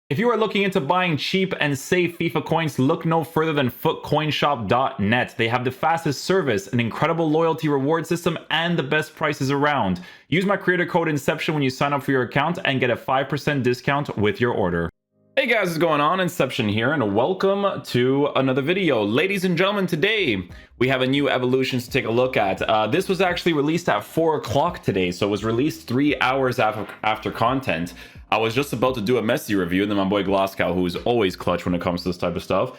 If you are looking into buying cheap and safe FIFA coins, look no further than footcoinshop.net. They have the fastest service, an incredible loyalty reward system, and the best prices around. Use my creator code Inception when you sign up for your account and get a 5% discount with your order. Hey guys, what's going on? Inception here, and welcome to another video. Ladies and gentlemen, today we have a new evolution to take a look at. This was actually released at 4 o'clock today, so it was released 3 hours after content. I was just about to do a messy review, and then my boy Glasgow, who's always clutch when it comes to this type of stuff,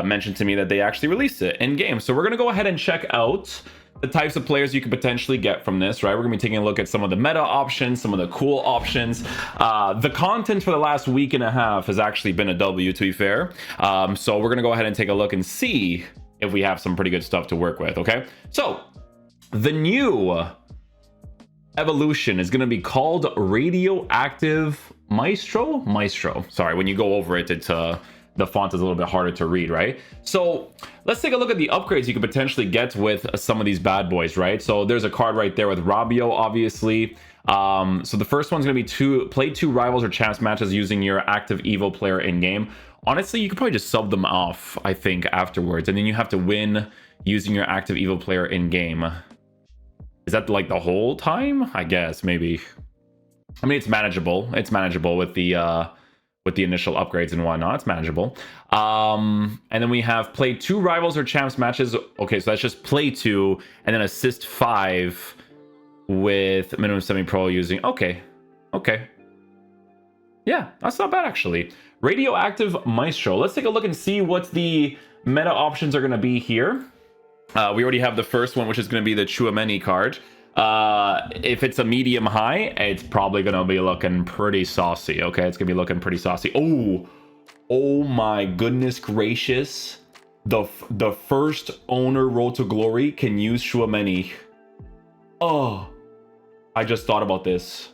mentioned to me that they actually released it in game. So we're gonna go ahead and check out the types of players you could potentially get from this, right? We're gonna be taking a look at some of the meta options, some of the cool options. The content for the last week and a half has actually been a W, to be fair. So we're gonna go ahead and take a look and see if we have some pretty good stuff to work with, okay? So the new evolution is going to be called Radioactive Maestro. Sorry, when you go over it, the font is a little bit harder to read, right? So let's take a look at the upgrades you could potentially get with some of these bad boys, right? So there's a card right there with Robio, obviously. So the first one's going to be play 2 rivals or champs matches using your active Evo player in game. Honestly, you could probably just sub them off, I think, afterwards, and then you have to win using your active Evo player in game. Is that like the whole time? I guess maybe. I mean, it's manageable. It's manageable with the initial upgrades and whatnot. It's manageable. And then we have play 2 rivals or champs matches. Okay, so that's just play 2 and then assist 5 with minimum semi-pro using. Okay. Yeah, that's not bad actually. Radioactive Maestro. Let's take a look and see what the meta options are going to be here. We already have the first one, which is going to be the Shu Manyi card. If it's a medium high, it's probably going to be looking pretty saucy. Okay, it's going to be looking pretty saucy. Oh my goodness gracious. The first owner Road to Glory can use Shu Manyi. Oh, I just thought about this.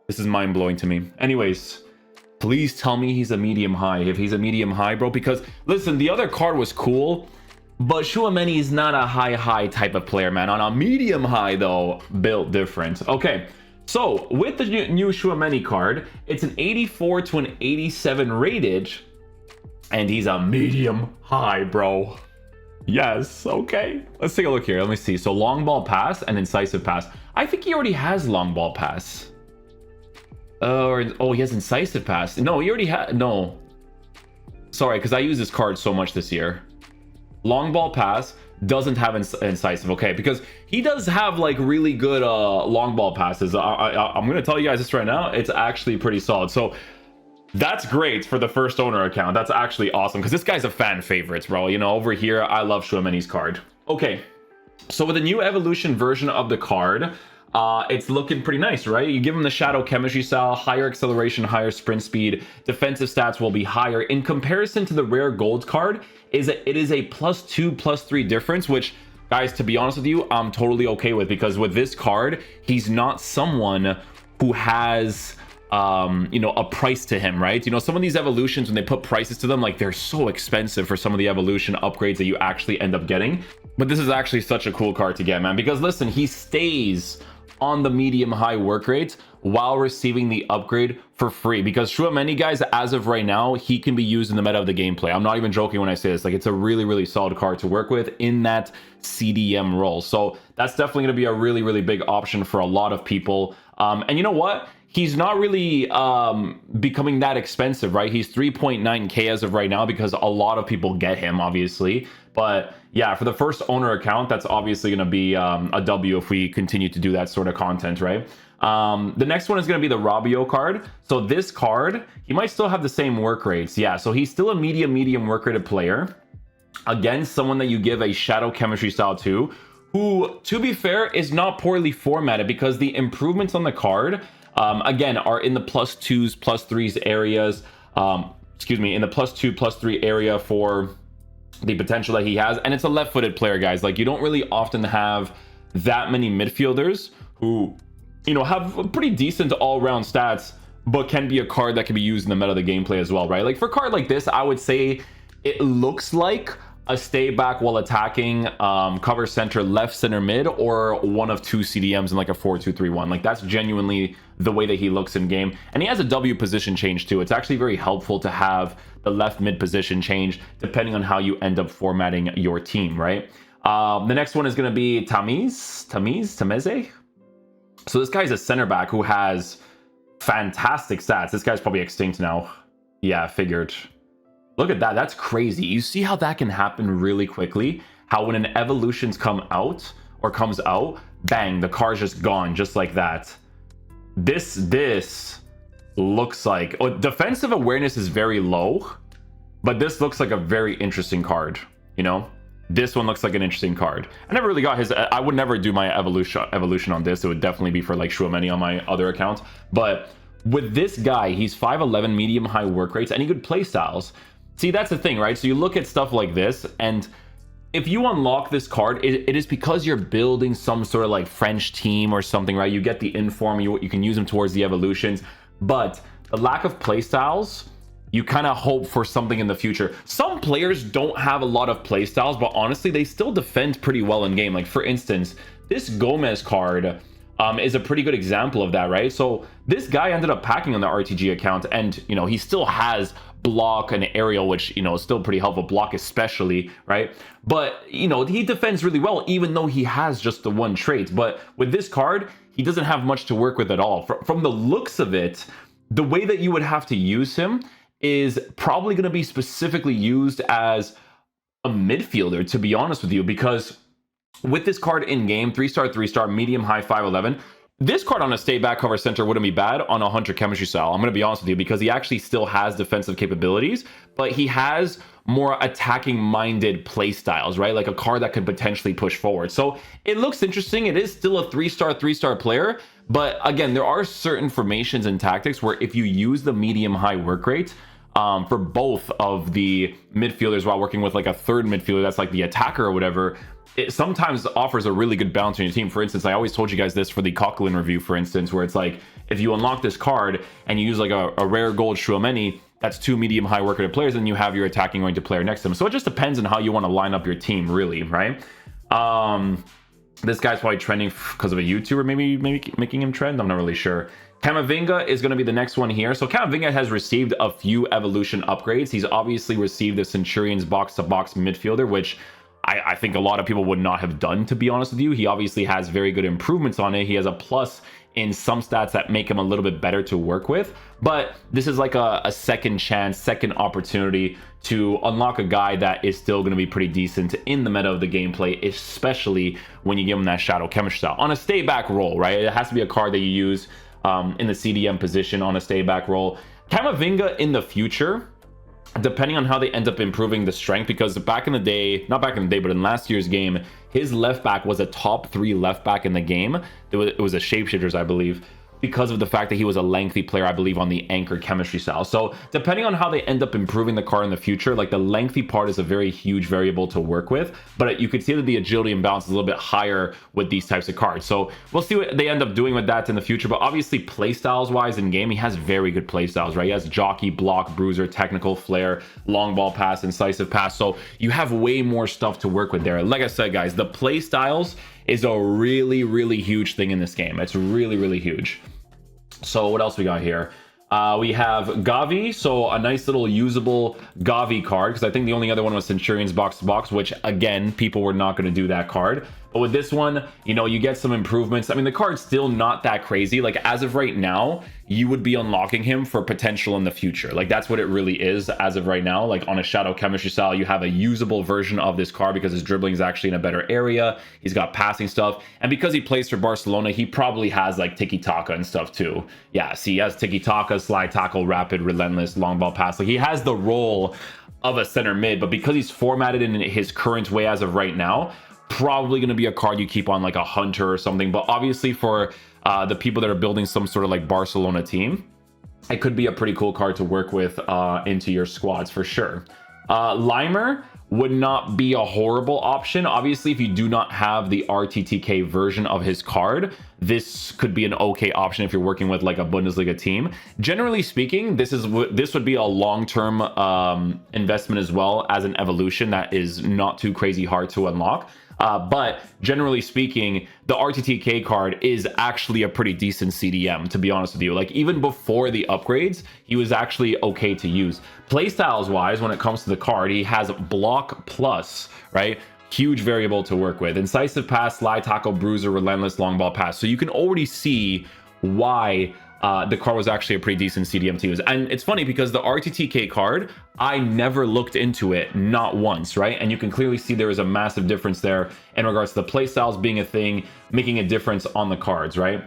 This is mind-blowing to me. Anyways, please tell me he's a medium high. If he's a medium high, bro, because listen, the other card was cool, but Shu Manyi is not a high type of player, man. On a medium high, though, built different. Okay, so with the new Shu Manyi card, it's an 84 to an 87 rated, and he's a medium high, bro. Yes, okay. Let's take a look here. Let me see. So long ball pass and incisive pass. I think he already has long ball pass. Oh, he has incisive pass. No, he already had. No. Sorry, because I use this card so much this year. Long ball pass doesn't have incisive, okay, because he does have like really good long ball passes. I'm gonna tell you guys this right now, it's actually pretty solid. So that's great for the first owner account. That's actually awesome because this guy's a fan favorite, bro. You know, over here I love Shu Manyi's card. Okay, so with the new evolution version of the card, it's looking pretty nice, right? You give him the shadow chemistry style, higher acceleration, higher sprint speed, defensive stats will be higher. In comparison to the rare gold card, it is a +2, +3 difference, which, guys, to be honest with you, I'm totally okay with, because with this card, he's not someone who has you know, a price to him, right? You know, some of these evolutions, when they put prices to them, like, they're so expensive for some of the evolution upgrades that you actually end up getting. But this is actually such a cool card to get, man, because listen, he stays on the medium high work rate while receiving the upgrade for free, because Shu Manyi, guys, as of right now, he can be used in the meta of the gameplay. I'm not even joking when I say this. Like, it's a really solid card to work with in that CDM role. So that's definitely going to be a really big option for a lot of people. And you know what, he's not really becoming that expensive, right? He's 3.9k as of right now because a lot of people get him, obviously. But yeah, for the first owner account, that's obviously going to be a W if we continue to do that sort of content, right? The next one is going to be the Robio card. So this card, he might still have the same work rates. Yeah, so he's still a medium work rated player. Again, someone that you give a shadow chemistry style to, who, to be fair, is not poorly formatted, because the improvements on the card, again, are in the +2s, +3s areas. Excuse me, in the +2, +3 area for the potential that he has. And it's a left-footed player, guys. Like, you don't really often have that many midfielders who, you know, have pretty decent all-round stats, but can be a card that can be used in the meta of the gameplay as well, right? Like, for a card like this, I would say it looks like a stay back while attacking, cover center, left center mid, or one of two CDMs in like a 4-2-3-1. Like that's genuinely the way that he looks in game. And he has a W position change too. It's actually very helpful to have the left mid position change depending on how you end up formatting your team, right? The next one is going to be Tameze. So this guy's a center back who has fantastic stats. This guy's probably extinct now. Yeah, figured. Look at that. That's crazy. You see how that can happen really quickly? How when an evolutions comes out, bang, the car's just gone just like that. This looks like... Oh, defensive awareness is very low, but this looks like a very interesting card, you know? This one looks like an interesting card. I never really got his... I would never do my evolution on this. It would definitely be for like Shu Manyi on my other account. But with this guy, he's 5'11", medium-high work rates, and he could play styles. See, that's the thing, right? So you look at stuff like this, and if you unlock this card, it is because you're building some sort of like French team or something, right? You get the inform, you can use them towards the evolutions, but the lack of playstyles, you kind of hope for something in the future. Some players don't have a lot of playstyles, but honestly, they still defend pretty well in game. Like for instance, this Gomez card is a pretty good example of that, right? So this guy ended up packing on the RTG account, and you know, he still has block and aerial, which you know is still pretty helpful, block especially, right? But you know, he defends really well even though he has just the one trait. But with this card, he doesn't have much to work with at all. From the looks of it, the way that you would have to use him is probably going to be specifically used as a midfielder, to be honest with you, because with this card in game, 3-star, 3-star, medium, high, 5'11", this card on a stay back cover center wouldn't be bad on a hunter chemistry style. I'm going to be honest with you, because he actually still has defensive capabilities, but he has more attacking minded play styles, right? Like a card that could potentially push forward. So it looks interesting. It is still a 3-star, 3-star player. But again, there are certain formations and tactics where if you use the medium high work rate for both of the midfielders while working with like a third midfielder that's like the attacker or whatever, it sometimes offers a really good balance on your team. For instance, I always told you guys this for the Coquelin review, for instance, where it's like, if you unlock this card and you use like a rare gold Shu Manyi, that's two medium high work rate players, and you have your attacking oriented player next to him. So it just depends on how you want to line up your team, really, right? This guy's probably trending because of a YouTuber, maybe making him trend. I'm not really sure. Kaminga is going to be the next one here. So Kaminga has received a few evolution upgrades. He's obviously received the Centurion's box-to-box midfielder, which I think a lot of people would not have done, to be honest with you. He obviously has very good improvements on it. He has a plus in some stats that make him a little bit better to work with. But this is like a second chance, second opportunity to unlock a guy that is still going to be pretty decent in the meta of the gameplay, especially when you give him that shadow chemistry style. On a stay back roll, right? It has to be a card that you use in the CDM position on a stay back roll. Kaminga in the future, depending on how they end up improving the strength, because back in the day, not back in the day, but in last year's game, his left back was a top 3 left back in the game. It was a shapeshifters, I believe, because of the fact that he was a lengthy player, I believe, on the anchor chemistry style. So depending on how they end up improving the card in the future, like the lengthy part is a very huge variable to work with, but you could see that the agility and balance is a little bit higher with these types of cards. So we'll see what they end up doing with that in the future. But obviously playstyles wise in game, he has very good playstyles, right? He has jockey, block, bruiser, technical, flare, long ball pass, incisive pass. So you have way more stuff to work with there. Like I said, guys, the playstyles is a really, really huge thing in this game. It's really, really huge. So what else we got here? We have Gavi, so a nice little usable Gavi card, because I think the only other one was Centurion's box-to-box, which, again, people were not going to do that card. But with this one, you know, you get some improvements. I mean, the card's still not that crazy. Like, as of right now, you would be unlocking him for potential in the future. Like, that's what it really is as of right now. Like, on a shadow chemistry style, you have a usable version of this card because his dribbling is actually in a better area. He's got passing stuff. And because he plays for Barcelona, he probably has, like, tiki-taka and stuff, too. Yeah, see, he has tiki-taka, slide tackle, rapid, relentless, long ball pass. Like, he has the role of a center mid, but because he's formatted in his current way as of right now, probably going to be a card you keep on like a hunter or something. But obviously for the people that are building some sort of like Barcelona team, it could be a pretty cool card to work with into your squads for sure. Limer, would not be a horrible option. Obviously, if you do not have the RTTK version of his card, this could be an okay option if you're working with like a Bundesliga team. Generally speaking, this would be a long-term investment as well as an evolution that is not too crazy hard to unlock. But generally speaking, the RTTK card is actually a pretty decent CDM, to be honest with you. Like, even before the upgrades, he was actually okay to use. Playstyles wise, when it comes to the card, he has block plus, right? Huge variable to work with. Incisive pass, slide tackle, bruiser, relentless, long ball pass. So you can already see why the card was actually a pretty decent CDM to use. And it's funny because the RTTK card, I never looked into it, not once, right? And you can clearly see there is a massive difference there in regards to the playstyles being a thing, making a difference on the cards, right?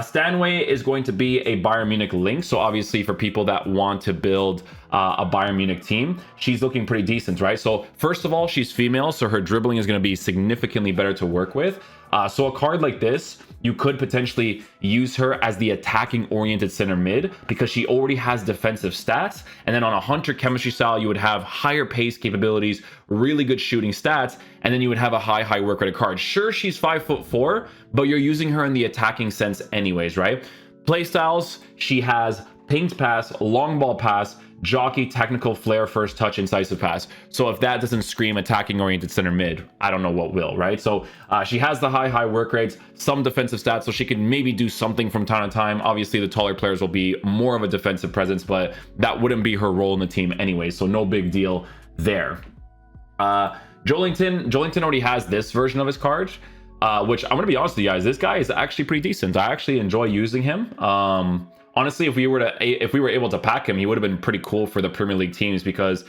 Stanway is going to be a Bayern Munich link. So obviously for people that want to build a Bayern Munich team, she's looking pretty decent, right? So first of all, she's female, so her dribbling is going to be significantly better to work with. So a card like this, you could potentially use her as the attacking oriented center mid because she already has defensive stats. And then on a hunter chemistry style, you would have higher pace capabilities, really good shooting stats, and then you would have a high work rate card. Sure, she's 5'4", but you're using her in the attacking sense anyways, right? Playstyles, she has pinged pass, long ball pass, jockey, technical, flair, first touch, incisive pass. So if that doesn't scream attacking oriented center mid, I don't know what will, right? So she has the high work rates, some defensive stats, so she can maybe do something from time to time. Obviously the taller players will be more of a defensive presence, but that wouldn't be her role in the team anyway, so no big deal there. Jolson already has this version of his card, which I'm gonna be honest with you guys, this guy is actually pretty decent. I actually enjoy using him. Honestly, if we were able to pack him, he would have been pretty cool for the Premier League teams because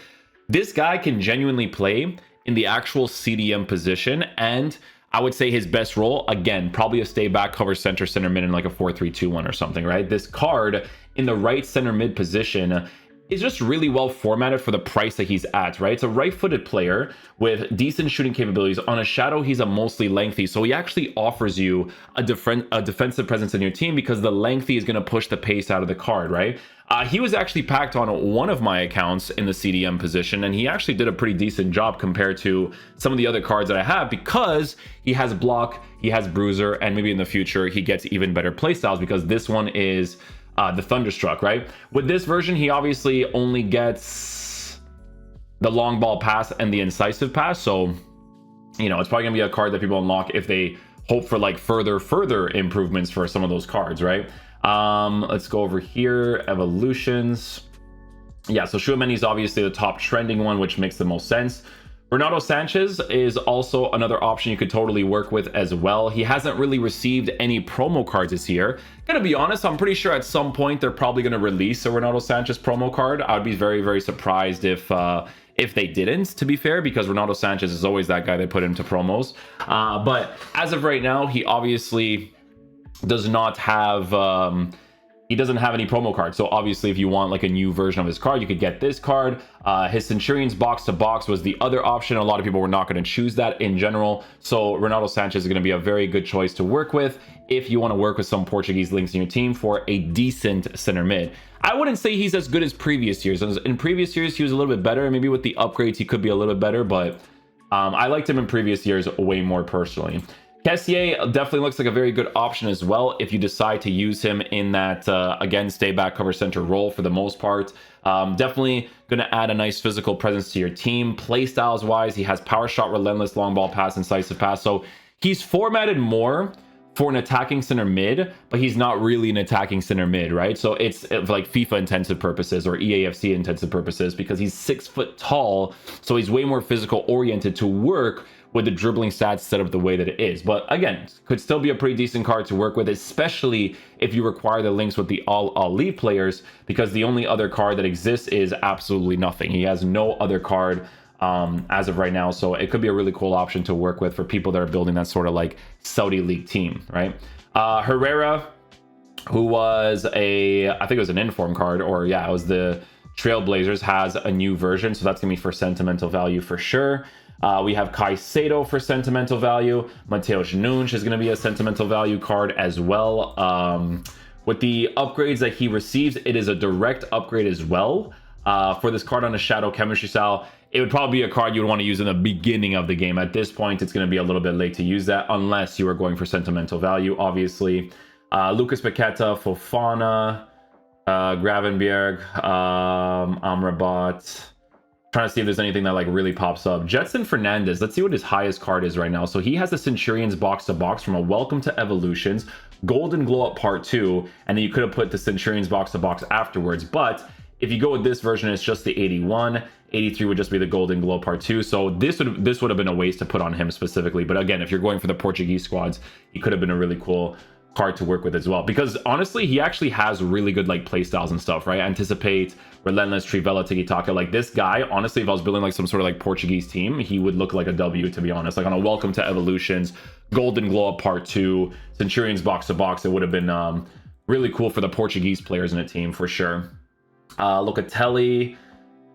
this guy can genuinely play in the actual CDM position. And I would say his best role, again, probably a stay back, cover center mid in like a 4-3-2-1 or something, right? This card in the right center mid position is just really well formatted for the price that he's at, right? It's a right-footed player with decent shooting capabilities. On a shadow, he's a mostly lengthy, so he actually offers you a defensive presence in your team because the lengthy is going to push the pace out of the card, right? He was actually packed on one of my accounts in the CDM position, and he actually did a pretty decent job compared to some of the other cards that I have because he has block, he has bruiser, and maybe in the future he gets even better playstyles because this one is the Thunderstruck, right? With this version, he obviously only gets the long ball pass and the incisive pass. So, you know, it's probably gonna be a card that people unlock if they hope for like further improvements for some of those cards, right? Let's go over here, evolutions. Yeah, so Shu Manyi is obviously the top trending one, which makes the most sense. Ronaldo Sanchez is also another option you could totally work with as well. He hasn't really received any promo cards this year. Gonna be honest, I'm pretty sure at some point they're probably gonna release a Ronaldo Sanchez promo card. I would be very surprised if they didn't, to be fair, because Ronaldo Sanchez is always that guy they put into promos. But as of right now, he obviously does not have he doesn't have any promo cards. So obviously if you want like a new version of his card, you could get this card. His Centurion's box to box was the other option. A lot of people were not going to choose that in general. So Ronaldo Sanchez is going to be a very good choice to work with if you want to work with some Portuguese links in your team for a decent center mid. I wouldn't say he's as good as previous years. In previous years, he was a little bit better. Maybe with the upgrades, he could be a little bit better, but I liked him in previous years way more personally. Kessier definitely looks like a very good option as well if you decide to use him in that, again, stay back, cover center role for the most part. Definitely going to add a nice physical presence to your team. Play styles wise, he has power shot, relentless, long ball pass, incisive pass. So he's formatted more for an attacking center mid, but he's not really an attacking center mid, right? So it's like FIFA intensive purposes or EAFC intensive purposes because he's 6 foot tall. So he's way more physical oriented to work with the dribbling stats set up the way that it is. But again, could still be a pretty decent card to work with, especially if you require the links with the all league players, because the only other card that exists is absolutely nothing. He has no other card as of right now. So it could be a really cool option to work with for people that are building that sort of like Saudi league team, right? Herrera, who was I think it was an inform card, or yeah, it was the Trailblazers, has a new version. So that's gonna be for sentimental value for sure. We have Caicedo for sentimental value. Mateusz Nunes is going to be a sentimental value card as well. With the upgrades that he receives, it is a direct upgrade as well. For this card on a Shadow Chemistry style, it would probably be a card you would want to use in the beginning of the game. At this point, it's going to be a little bit late to use that, unless you are going for sentimental value, obviously. Lucas Paqueta, Fofana, Gravenberg, Amrabat. Trying to see if there's anything that like really pops up. Jetson Fernandez, let's see what his highest card is right now. So he has the Centurions box to box from a Welcome to Evolutions, Golden Glow Up Part 2, and then you could have put the Centurions box to box afterwards. But if you go with this version, it's just the 81. 83 would just be the Golden Glow Part 2. So this would have been a waste to put on him specifically. But again, if you're going for the Portuguese squads, he could have been a really cool card to work with as well, because honestly he actually has really good like play styles and stuff, right? Anticipate, Relentless, Trivela, Tiki Taka. Like this guy, honestly, if I was building like some sort of like Portuguese team, he would look like a W, to be honest. Like on a Welcome to Evolutions, Golden Glow Up Part 2, Centurions box to box, it would have been really cool for the Portuguese players in a team for sure. Locatelli,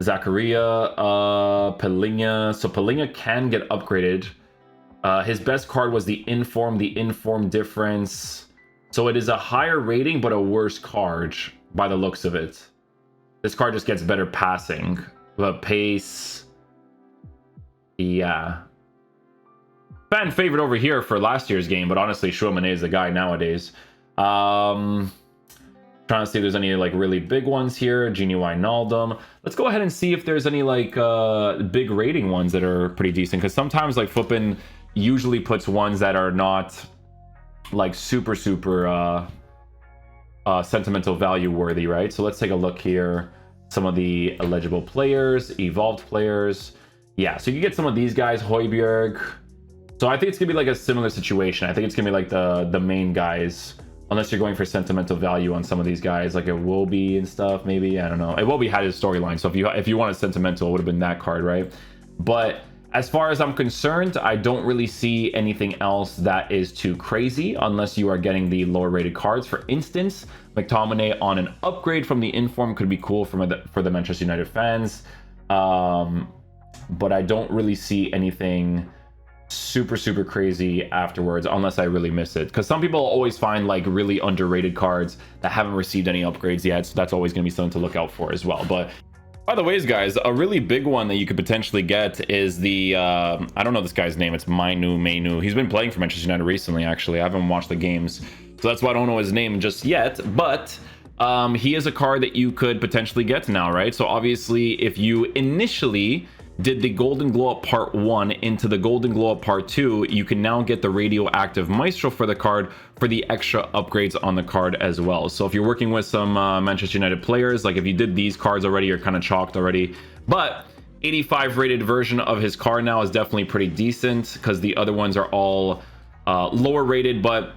Zakaria, Pelinha. So Pelinha can get upgraded. His best card was the Inform difference. So it is a higher rating, but a worse card by the looks of it. This card just gets better passing. But pace, yeah. Fan favorite over here for last year's game, but honestly, Shu Manyi is the guy nowadays. Trying to see if there's any like really big ones here. Genie Wijnaldum. Let's go ahead and see if there's any like big rating ones that are pretty decent. Because sometimes like Flippin usually puts ones that are not like super sentimental value worthy, right? So let's take a look here. Some of the eligible players, evolved players. Yeah, so you can get some of these guys, Højbjerg. So I think it's gonna be like a similar situation. I think it's gonna be like the main guys, unless you're going for sentimental value on some of these guys, like Iwobi and stuff, maybe. I don't know. Iwobi had his storyline, so if you wanted sentimental, it would have been that card, right? But as far as I'm concerned, I don't really see anything else that is too crazy unless you are getting the lower rated cards. For instance, McTominay on an upgrade from the Inform could be cool for the Manchester United fans. But I don't really see anything super crazy afterwards unless I really miss it. Because some people always find like really underrated cards that haven't received any upgrades yet. So that's always going to be something to look out for as well. But by the way, guys, a really big one that you could potentially get is the, I don't know this guy's name. It's Mainu. He's been playing for Manchester United recently, actually. I haven't watched the games, so that's why I don't know his name just yet. But he is a card that you could potentially get now, right? So obviously, if you initially did the Golden Glow Up Part 1 into the Golden Glow Up Part 2, you can now get the Radioactive Maestro for the card for the extra upgrades on the card as well. So if you're working with some Manchester United players, like if you did these cards already, you're kind of chalked already. But 85 rated version of his card now is definitely pretty decent, because the other ones are all lower rated, but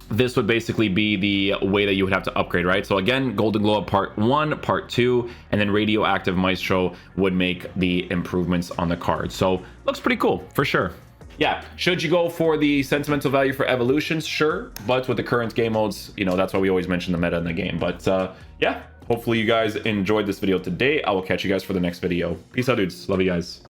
this would basically be the way that you would have to upgrade, right? So again, Golden Glow Up Part 1, Part 2, and then Radioactive Maestro would make the improvements on the card. So looks pretty cool for sure. Yeah, should you go for the sentimental value for evolutions? Sure, but with the current game modes, you know, that's why we always mention the meta in the game. But yeah, hopefully you guys enjoyed this video today. I will catch you guys for the next video. Peace out, dudes. Love you guys.